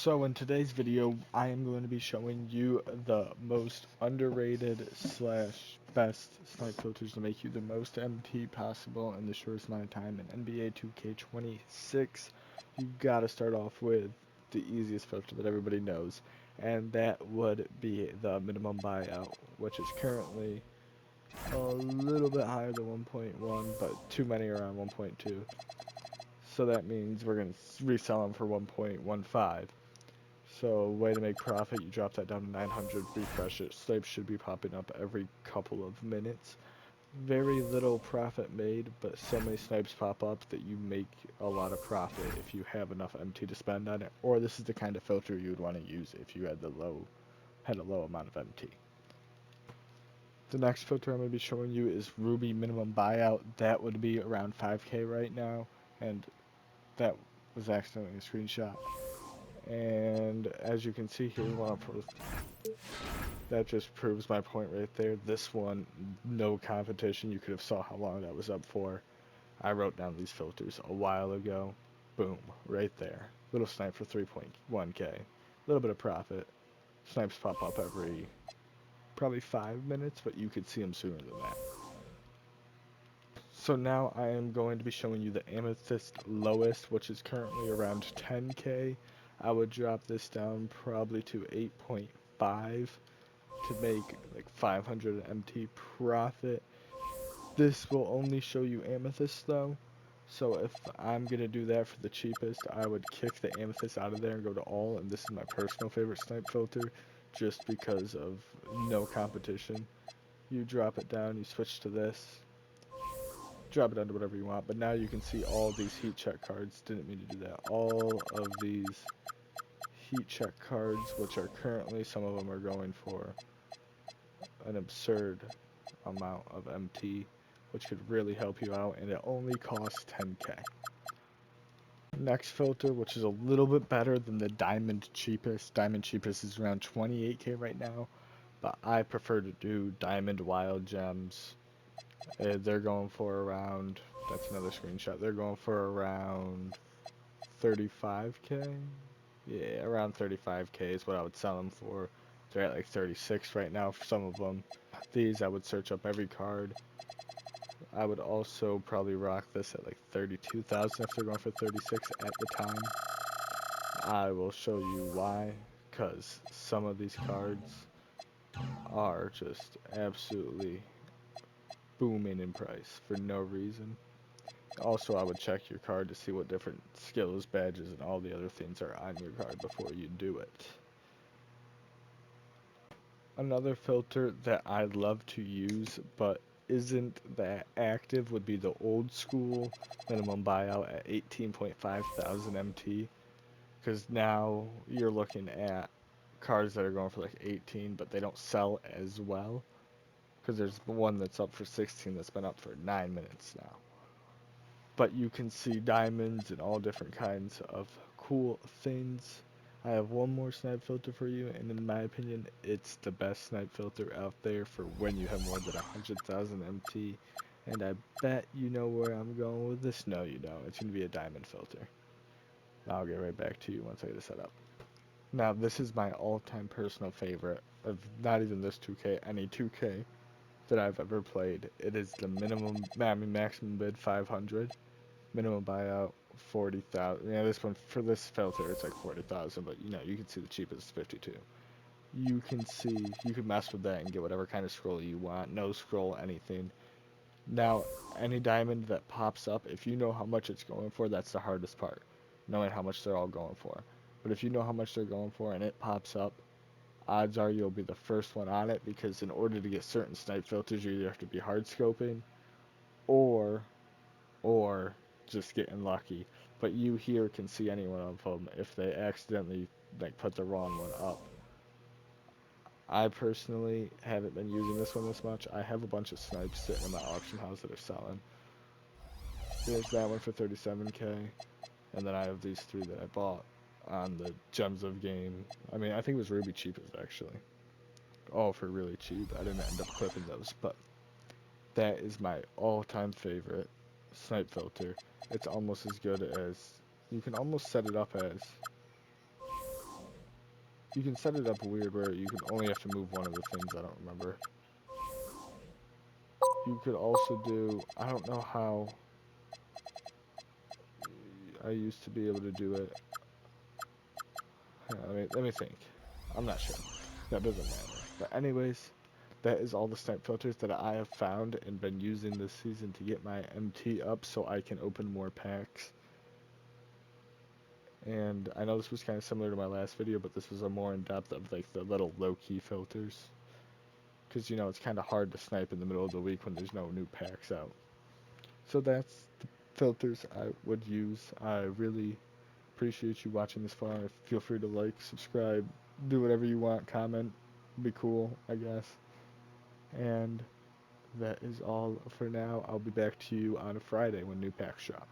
So in today's video, I am going to be showing you the most underrated slash best snipe filters to make you the most MT possible in the shortest amount of time in NBA 2K26. You gotta start off with the easiest filter that everybody knows, and that would be the minimum buyout, which is currently a little bit higher than 1.1, but too many around 1.2. So that means we're going to resell them for 1.15. So, way to make profit, you drop that down to 900, refresh it. Snipes should be popping up every couple of minutes. Very little profit made, but so many snipes pop up that you make a lot of profit if you have enough MT to spend on it. Or this is the kind of filter you would want to use if you had a low amount of MT. The next filter I'm going to be showing you is Ruby minimum buyout. That would be around 5k right now, and that was accidentally a screenshot. And as you can see here, that just proves my point right there. This one, no competition. You could have saw how long that was up for. I wrote down these filters a while ago. Boom, right there. Little snipe for 3.1k. A little bit of profit. Snipes pop up every probably 5 minutes, but you could see them sooner than that. So now I am going to be showing you the Amethyst lowest, which is currently around 10k. I would drop this down probably to 8.5 to make like 500 MT profit. This will only show you Amethyst though. So if I'm gonna do that for the cheapest, I would kick the Amethyst out of there and go to all, and this is my personal favorite snipe filter just because of no competition. You drop it down, you switch to this, drop it down to whatever you want, but now you can see all these heat check cards. Didn't mean to do that. All of these heat check cards, which are currently, some of them are going for an absurd amount of MT, which could really help you out, and it only costs 10k. Next filter, which is a little bit better than the diamond cheapest. Diamond cheapest is around 28k right now, but I prefer to do diamond wild gems. They're going for around, that's another screenshot, they're going for around 35k. Yeah, around 35k is what I would sell them for. They're at like 36 right now for some of them. These I would search up every card. I would also probably rock this at like 32,000 if they're going for 36 at the time. I will show you why, because some of these cards are just absolutely booming in price for no reason. Also, I would check your card to see what different skills, badges, and all the other things are on your card before you do it. Another filter that I love to use, but isn't that active, would be the old school minimum buyout at 18.5 thousand MT. Because now you're looking at cards that are going for like 18, but they don't sell as well. Because there's one that's up for 16 that's been up for 9 minutes now. But you can see diamonds and all different kinds of cool things. I have one more snipe filter for you, and in my opinion, it's the best snipe filter out there for when you have more than 100,000 MT. And I bet you know where I'm going with this. No, you don't. It's going to be a diamond filter. I'll get right back to you once I get it set up. Now, this is my all-time personal favorite of not even this 2K, any 2K that I've ever played. It is the maximum bid 500. Minimum buyout 40,000. Yeah, this one for this filter it's like 40,000, but you know you can see the cheapest is 52. You can see you can mess with that and get whatever kind of scroll you want. No scroll anything. Now any diamond that pops up, if you know how much it's going for, that's the hardest part, knowing how much they're all going for. But if you know how much they're going for and it pops up, odds are you'll be the first one on it, because in order to get certain snipe filters, you either have to be hard scoping or or just getting lucky. But you here can see any one of them if they accidentally like put the wrong one up. I personally haven't been using this one this much. I have a bunch of snipes sitting in my auction house that are selling. There's that one for 37k, and then I have these three that I bought on the Gems of Game. I mean, I think it was Ruby cheapest actually. Oh, for really cheap. I didn't end up clipping those, but that is my all-time favorite snipe filter. It's almost as good as, you can almost set it up as You can set it up weird where you can only have to move one of the things. I don't remember. You could also do, I don't know how I used to be able to do it. Let me think. I'm not sure. That doesn't matter. But anyways, that is all the snipe filters that I have found and been using this season to get my MT up so I can open more packs. And I know this was kind of similar to my last video, but this was a more in-depth of like the little low-key filters. Because, you know, it's kind of hard to snipe in the middle of the week when there's no new packs out. So that's the filters I would use. I really appreciate you watching this far. Feel free to like, subscribe, do whatever you want, comment. Be cool, I guess. And that is all for now. I'll be back to you on a Friday when new packs drop.